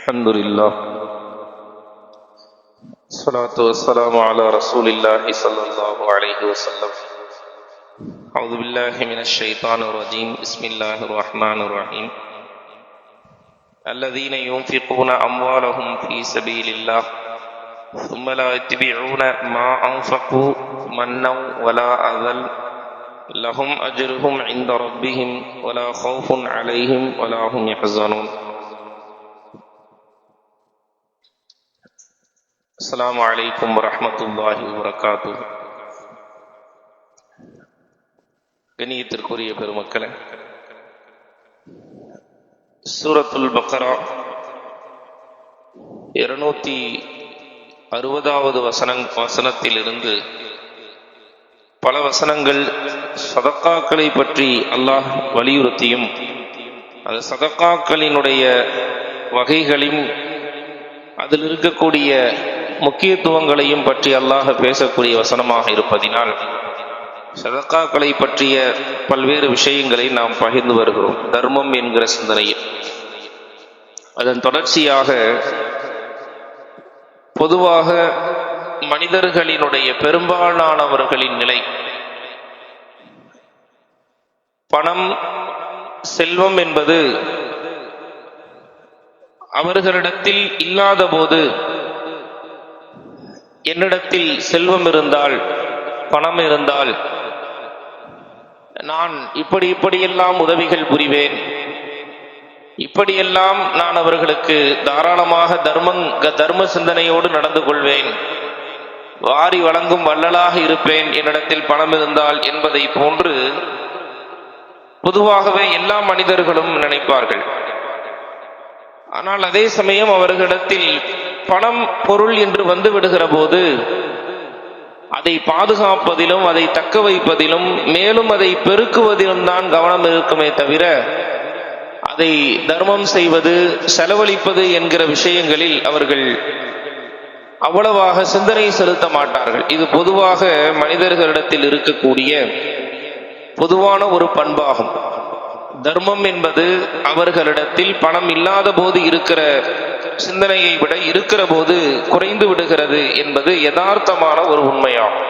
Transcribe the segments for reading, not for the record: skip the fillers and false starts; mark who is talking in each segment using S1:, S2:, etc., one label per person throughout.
S1: الحمد لله الصلاة والسلام على رسول الله صلى الله عليه وسلم. أعوذ بالله من الشيطان الرجيم. بسم الله الرحمن الرحيم. الذين ينفقون أموالهم في سبيل الله ثم لا يتبعون ما أنفقوا منا ولا أذى لهم أجرهم عند ربهم ولا خوف عليهم ولا هم يحزنون. அஸ்ஸலாமு அலைக்கும் வரஹ்மத்துல்லாஹி வபரகாத்துஹு. கண்ணியத்திற்குரிய பெருமக்களே, சூரத்துல் பக்ரா 260வது வசனத்திலிருந்து பல வசனங்கள் சதக்காக்களை பற்றி அல்லாஹ் வலியுறுத்தியும் அது சதக்காக்களினுடைய வகைகளையும் அதில் இருக்கக்கூடிய முக்கியத்துவங்களையும் பற்றி அல்லாஹ் பேசக்கூடிய வசனமாக இருப்பதினால் சதக்காக்களை பற்றிய பல்வேறு விஷயங்களை நாம் பகிர்ந்து வருகிறோம் தர்மம் என்கிற சிந்தனையில். அதன் தொடர்ச்சியாக பொதுவாக மனிதர்களினுடைய பெரும்பாலானவர்களின் நிலை பணம் செல்வம் என்பது அவர்களிடத்தில் இல்லாத போது, என்னிடத்தில் செல்வம் இருந்தால் பணம் இருந்தால் நான் இப்படியெல்லாம் உதவிகள் புரிவேன், இப்படியெல்லாம் நான் அவர்களுக்கு தாராளமாக தர்ம சிந்தனையோடு நடந்து கொள்வேன், வாரி வழங்கும் வள்ளலாக இருப்பேன் என்னிடத்தில் பணம் இருந்தால் என்பதை போன்று பொதுவாகவே எல்லா மனிதர்களும் நினைப்பார்கள். ஆனால் அதே சமயம் அவர்களிடத்தில் பணம் பொருள் என்று வந்து விடுகிற போது அதை பாதுகாப்பதிலும் அதை தக்க வைப்பதிலும் மேலும் அதை பெருக்குவதிலும் தான் கவனம் இருக்குமே தவிர அதை தர்மம் செய்வது செலவழிப்பது என்கிற விஷயங்களில் அவர்கள் அவ்வளவாக சிந்தனை செலுத்த மாட்டார்கள். இது பொதுவாக மனிதர்களிடத்தில் இருக்கக்கூடிய பொதுவான ஒரு பண்பாகும். தர்மம் என்பது அவர்களிடத்தில் பணம் இல்லாத போது இருக்கிற சிந்தனையை விட இருக்கிற போது குறைந்து விடுகிறது என்பது யதார்த்தமான ஒரு உண்மையாகும்.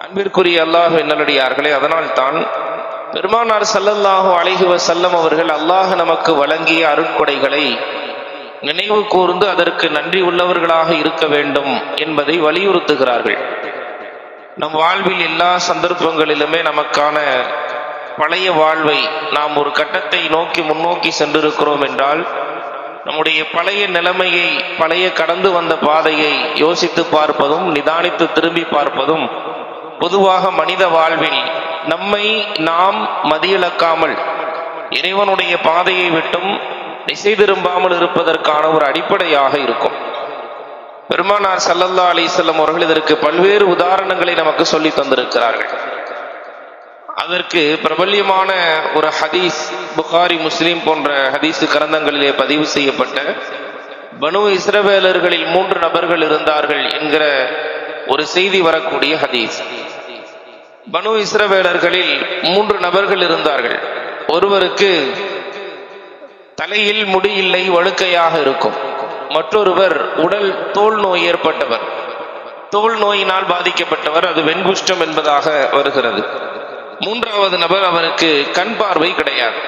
S1: அன்பிற்குரிய அல்லாஹ் நல்லடியார்களே, அதனால் தான் பெருமானார் ஸல்லல்லாஹு அலைஹி வஸல்லம் அவர்கள் அல்லாஹ் நமக்கு வழங்கிய அருட்கொடைகளை நினைவு கூர்ந்து அதற்கு நன்றி உள்ளவர்களாக இருக்க வேண்டும் என்பதை வலியுறுத்துகிறார்கள். நம் வாழ்வில் எல்லா சந்தர்ப்பங்களிலுமே நமக்கான பழைய வாழ்வை நாம் ஒரு கட்டத்தை நோக்கி முன்னோக்கி சென்றிருக்கிறோம் என்றால் நம்முடைய பழைய நிலைமையை, பழைய கடந்து வந்த பாதையை யோசித்து பார்ப்பதும் நிதானித்து திரும்பி பார்ப்பதும் பொதுவாக மனித வாழ்வில் நம்மை நாம் மதியிழக்காமல் இறைவனுடைய பாதையை விட்டும் திசை திரும்பாமல் இருப்பதற்கான ஒரு அடிப்படையாக இருக்கும். பெருமானார் ஸல்லல்லாஹு அலைஹி வஸல்லம் அவர்கள் இதற்கு பல்வேறு உதாரணங்களை நமக்கு சொல்லி தந்திருக்கிறார்கள். அதற்கு பிரபல்யமான ஒரு ஹதீஸ் புகாரி முஸ்லிம் போன்ற ஹதீஸ் கிரந்தங்களிலே பதிவு செய்யப்பட்ட பனு இஸ்ரவேலர்களில் 3 நபர்கள் இருந்தார்கள் என்கிற ஒரு செய்தி வரக்கூடிய ஹதீஸ். பனு இஸ்ரவேலர்களில் 3 நபர்கள் இருந்தார்கள். ஒருவருக்கு தலையில் முடி இல்லை, வழுக்கையாக இருக்கும். மற்றொருவர் உடல் தோல் நோய் ஏற்பட்டவர், தோல் நோயினால் பாதிக்கப்பட்டவர், அது வெண்குஷ்டம் என்பதாக வருகிறது. 3வது நபர், அவருக்கு கண் பார்வை கிடையாது.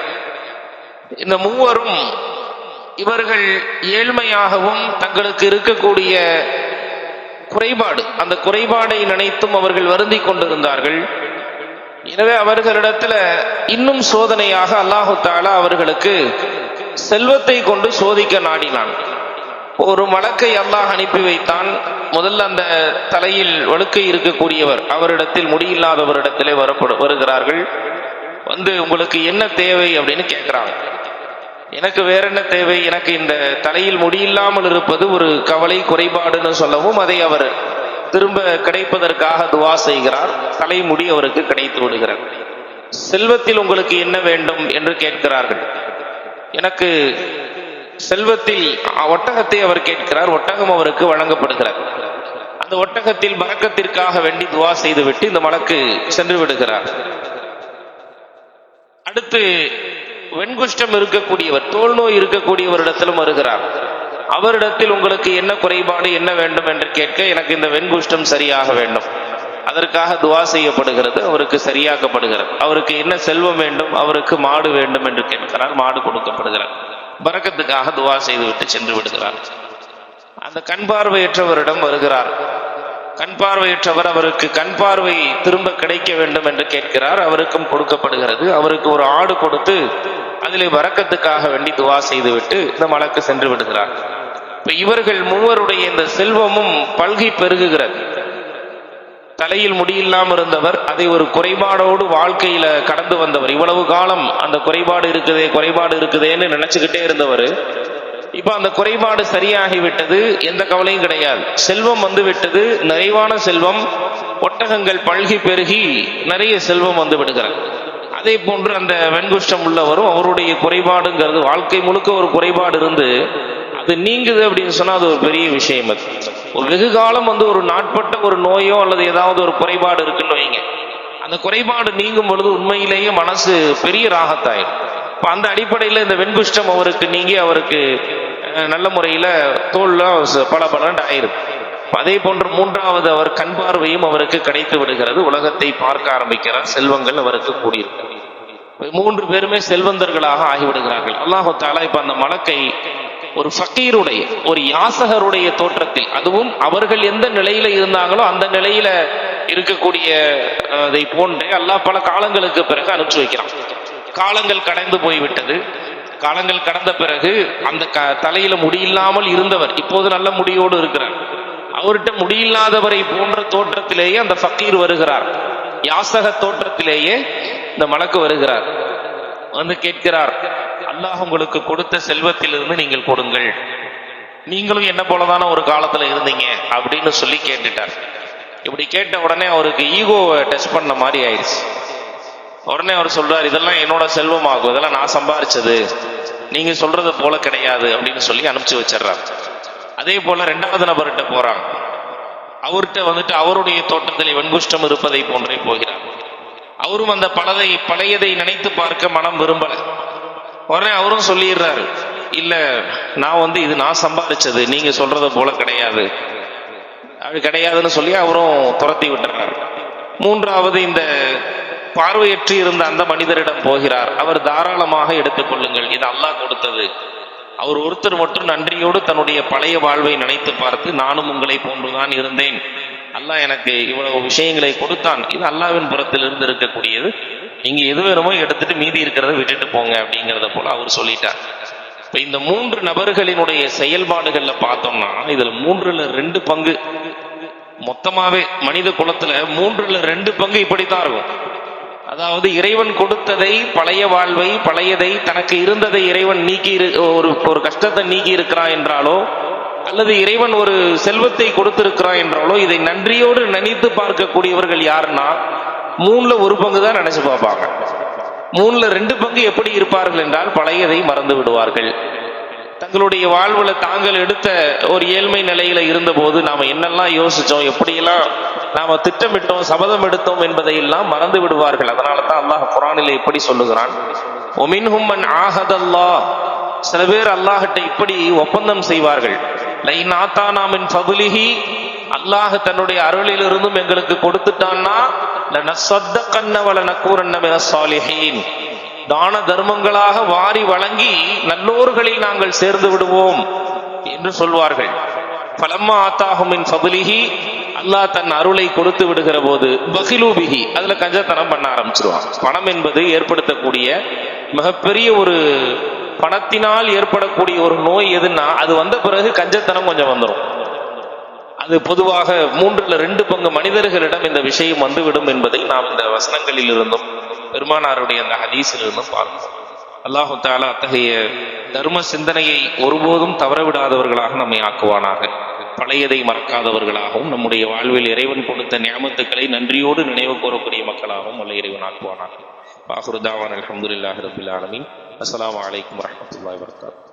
S1: இந்த 3வரும் இவர்கள் ஏழ்மையாகவும் தங்களுக்கு இருக்கக்கூடிய குறைபாடு, அந்த குறைபாடை நினைத்தும் அவர்கள் வருந்தி கொண்டிருந்தார்கள். எனவே அவர்களிடத்துல இன்னும் சோதனையாக அல்லாஹு தஆலா அவர்களுக்கு செல்வத்தை கொண்டு சோதிக்க நாடினான். ஒரு மலக்கை அல்லாஹ் அனுப்பி வைத்தான். முதல்ல அந்த தலையில் வழுக்கை இருக்கக்கூடியவர், அவரிடத்தில் முடியில்லாதவரிடத்திலே வருகிறார்கள். வந்து உங்களுக்கு என்ன தேவை அப்படின்னு கேட்கிறாங்க. எனக்கு வேற என்ன தேவை, எனக்கு இந்த தலையில் முடியில்லாமல் இருப்பது ஒரு கவலை குறைபாடுன்னு சொல்லவும் அதை அவர் திரும்ப கிடைப்பதற்காக துவா செய்கிறார். தலைமுடி அவருக்கு கிடைத்து விடுகிறார். செல்வத்தில் உங்களுக்கு என்ன வேண்டும் என்று கேட்கிறார்கள். எனக்கு செல்வத்தில் ஒட்டகத்தை அவர் கேட்கிறார். ஒட்டகம் அவருக்கு வழங்கப்படுகிறார். அந்த ஒட்டகத்தில் பரக்கத்திற்காக வேண்டி துவா செய்துவிட்டு இந்த மலக்கு சென்று விடுகிறார். அடுத்து வெண்குஷ்டம் இருக்கக்கூடியவர், தோல் நோய் இருக்கக்கூடியவரிடத்திலும் வருகிறார். அவரிடத்தில் உங்களுக்கு என்ன குறைபாடு, என்ன வேண்டும் என்று கேட்க, எனக்கு இந்த வெண்குஷ்டம் சரியாக வேண்டும், அதற்காக துவா செய்யப்படுகிறது, அவருக்கு சரியாக்கப்படுகிறது. அவருக்கு என்ன செல்வம் வேண்டும், அவருக்கு மாடு வேண்டும் என்று கேட்கிறார், மாடு கொடுக்கப்படுகிறார். பரக்கத்துக்காக துவா செய்துவிட்டு சென்று விடுகிறார். அந்த கண் பார்வையற்றவரிடம் வருகிறார். கண் பார்வையற்றவர் அவருக்கு கண் பார்வை திரும்ப கிடைக்க வேண்டும் என்று கேட்கிறார். அவருக்கும் கொடுக்கப்படுகிறது. அவருக்கு ஒரு ஆடு கொடுத்து அதிலே பரக்கத்துக்காக வேண்டி துவா செய்துவிட்டு இந்த மலக்கு சென்று விடுகிறார். இப்ப இவர்கள் மூவருடைய இந்த செல்வமும் பல்கி பெருகுகிறது. தலையில் முடியில்லாமல் இருந்தவர், அதை ஒரு குறைபாடோடு வாழ்க்கையில கடந்து வந்தவர். இவ்வளவு காலம் அந்த குறைபாடு இருக்குதேன்னு நினைச்சுக்கிட்டே இருந்தவர், இப்ப அந்த குறைபாடு சரியாகிவிட்டது, எந்த கவலையும் கிடையாது. செல்வம் வந்து விட்டது, நிறைவான செல்வம், ஒட்டகங்கள் பல்கி பெருகி நிறைய செல்வம் வந்து விடுகிறார். அதே போன்று அந்த வெண்குஷ்டம் உள்ளவரும் அவருடைய குறைபாடுங்கிறது வாழ்க்கை முழுக்க ஒரு குறைபாடு இருந்து அது நீங்குது அப்படின்னு சொன்னா அது ஒரு பெரிய விஷயம். அது ஒரு வெகு காலம் வந்து ஒரு நாட்பட்ட ஒரு நோயோ அல்லது ஏதாவது ஒரு குறைபாடு இருக்குன்னு வைங்க, அந்த குறைபாடு நீங்கும் பொழுது உண்மையிலேயே மனசு பெரிய ராகத்தாயிடும். அந்த அடிப்படையில் இந்த வெண்குஷ்டம் அவருக்கு நீங்கி அவருக்கு நல்ல முறையில தோல்ல பல ஆயிருக்கு. அதே போன்று மூன்றாவது அவர் கண் பார்வையும் அவருக்கு கிடைத்து விடுகிறது. உலகத்தை பார்க்க ஆரம்பிக்கிறார். செல்வங்கள் அவருக்கு கூடியிருக்கிறது. மூன்று பேருமே செல்வந்தர்களாக ஆகிவிடுகிறார்கள். அல்லாஹு தஆலா இப்ப அந்த மலக்கை ஒரு ஃபக்கீருடைய, ஒரு யாசகருடைய தோற்றத்தில், அதுவும் அவர்கள் எந்த நிலையில இருந்தாங்களோ அந்த நிலையில இருக்கக்கூடிய அதை போன்றே அல்லாஹ் பல காலங்களுக்கு பிறகு அனுப்பிச்சு வைக்கிறான். காலங்கள் கடந்து போய்விட்டது. காலங்கள் கடந்த பிறகு அந்த தலையில முடியில்லாமல் இருந்தவர் இப்போது நல்ல முடியோடு இருக்கிறார். அவர்கிட்ட முடியில்லாதவரை போன்ற தோற்றத்திலேயே அந்த ஃபக்கீர் வருகிறார். யாசக தோற்றத்திலேயே இந்த மலக்கு வருகிறார். வந்து கேட்கிறார், அல்லாஹ் உங்களுக்கு கொடுத்த செல்வத்திலிருந்து நீங்கள் கொடுங்கள், நீங்களும் என்ன போலதான ஒரு காலத்துல இருந்தீங்க அப்படின்னு சொல்லி கேட்டுட்டார். இப்படி கேட்ட உடனே அவருக்கு ஈகோவை டெஸ்ட் பண்ண மாதிரி ஆயிடுச்சு. உடனே அவர் சொல்றார், இதெல்லாம் என்னோட செல்வம் ஆகும், இதெல்லாம் நான் சம்பாரிச்சது, நீங்க சொல்றது போல கிடையாது அப்படின்னு சொல்லி அனுப்பிச்சு வச்சிடறார். அதே போல ரெண்டாவது நபர்கிட்ட போறாங்க. அவர்கிட்ட வந்துட்டு அவருடைய தோட்டத்தில் வெண்குஷ்டம் இருப்பதை போன்றே போகிறார். அவரும் அந்த பழையதை நினைத்து பார்க்க மனம் விரும்பல. உடனே அவரும் சொல்லிடுறாரு, இல்ல நான் வந்து இது நான் சம்பாதிச்சது, நீங்க சொல்றது போல கிடையாது, அது கிடையாதுன்னு சொல்லி அவரும் துரத்தி விட்டுறாரு. மூன்றாவது இந்த பார்வையற்று இருந்த அந்த மனிதரிடம் போகிறார். அவர் தாராளமாக எடுத்துக்கொள்ளுங்கள், இது அல்லாஹ் கொடுத்தது. அவர் ஒருத்தர் மட்டும் நன்றியோடு தன்னுடைய பழைய வாழ்வை நினைத்து பார்த்து, நானும் உங்களை போன்றுதான் இருந்தேன், அல்லாஹ் எனக்கு இவ்வளவு விஷயங்களை கொடுத்தான், இது அல்லாஹ்வின் புறத்தில் இருந்து இருக்கக்கூடியது, நீங்க எது வேணுமோ எடுத்துட்டு மீதி இருக்கிறத விட்டுட்டு போங்க அப்படிங்கிறத போல அவர் சொல்லிட்டார். இப்ப இந்த மூன்று நபர்களினுடைய செயல்பாடுகள்ல பார்த்தோம்னா இதுல 3/2 பங்கு மொத்தமாவே மனித குலத்துல 3/2 பங்கு இப்படித்தான் இருக்கும். அதாவது இறைவன் கொடுத்ததை, பழைய வாழ்வை, பழையதை, தனக்கு இருந்ததை இறைவன் நீக்கி ஒரு கஷ்டத்தை நீக்கி இருக்கிறான் என்றாலோ, அல்லது இறைவன் ஒரு செல்வத்தை கொடுத்திருக்கிறான் என்றாலோ, இதை நன்றியோடு நினைத்து பார்க்கக்கூடியவர்கள் யாருன்னா 1/3 பங்கு தான் நினைச்சு பார்ப்பாங்க. 2/3 பங்கு எப்படி இருப்பார்கள் என்றால் பழையதை மறந்து விடுவார்கள். தங்களுடைய வாழ்வுல தாங்கள் எடுத்த ஒரு ஏழ்மை நிலையில இருந்த போது நாம என்னெல்லாம் யோசிச்சோம், எப்படியெல்லாம் நாம திட்டமிட்டோம், சபதம் எடுத்தோம் என்பதை எல்லாம் மறந்து விடுவார்கள். அதனால தான் அல்லாஹ் குர்ஆனிலே எப்படி சொல்லுகிறான், ஒமின்ஹும் மன் ஆஹதல்லாஹ், சில பேர் அல்லாஹ்கிட்ட இப்படி ஒப்பந்தம் செய்வார்கள், லைன் ஆத்தானா மின் ஃபதுலிஹி, அல்லாஹ் தன்னுடைய அருளிலிருந்தும் எங்களுக்கு கொடுத்துட்டான்னா லனஸத்தகன்ன வலனகூரன்ன மினஸ் ஸாலிஹீன், தான தர்மங்களாக வாரி வழங்கி நல்லோர்களில் நாங்கள் சேர்ந்து விடுவோம் என்று சொல்வார்கள். ஃபலம்மா ஆத்தாஹும் மின் ஃபதுலிஹி, அல்லாஹ் தன் அருளை கொடுத்து விடுகிற போது பகிலூபிஹி, அதுல கஞ்சத்தனம் பண்ண ஆரம்பிச்சிருவான். பணம் என்பது ஏற்படுத்தக்கூடிய மிகப்பெரிய ஒரு, பணத்தினால் ஏற்படக்கூடிய ஒரு நோய் எதுன்னா அது வந்த பிறகு கஞ்சத்தனம் கொஞ்சம் வந்துடும். அது பொதுவாக 3/2 பங்கு மனிதர்களிடம் இந்த விஷயம் வந்துவிடும் என்பதை நாம் இந்த வசனங்களில் இருந்தும் பெருமானாருடைய அந்த ஹதீஸில் இருந்தும் பார்க்கிறோம். அல்லாஹு தஆலா அத்தகைய தர்ம சிந்தனையை ஒருபோதும் தவறவிடாதவர்களாக நம்மை ஆக்குவானாக. பழையதை மறக்காதவர்களாகவும் நம்முடைய வாழ்வில் இறைவன் கொடுத்த நியாமத்துக்களை நன்றியோடு நினைவு கூறக்கூடிய மக்களாகவும் வல்ல இறைவன் ஆக்குவானாக. ஆகிரு தாவானா அல்ஹம்துலில்லாஹி ரப்பில் ஆலமீன். அஸ்ஸலாமு அலைக்கும் வரஹ்மத்துல்லாஹி வபரகாத்துஹு.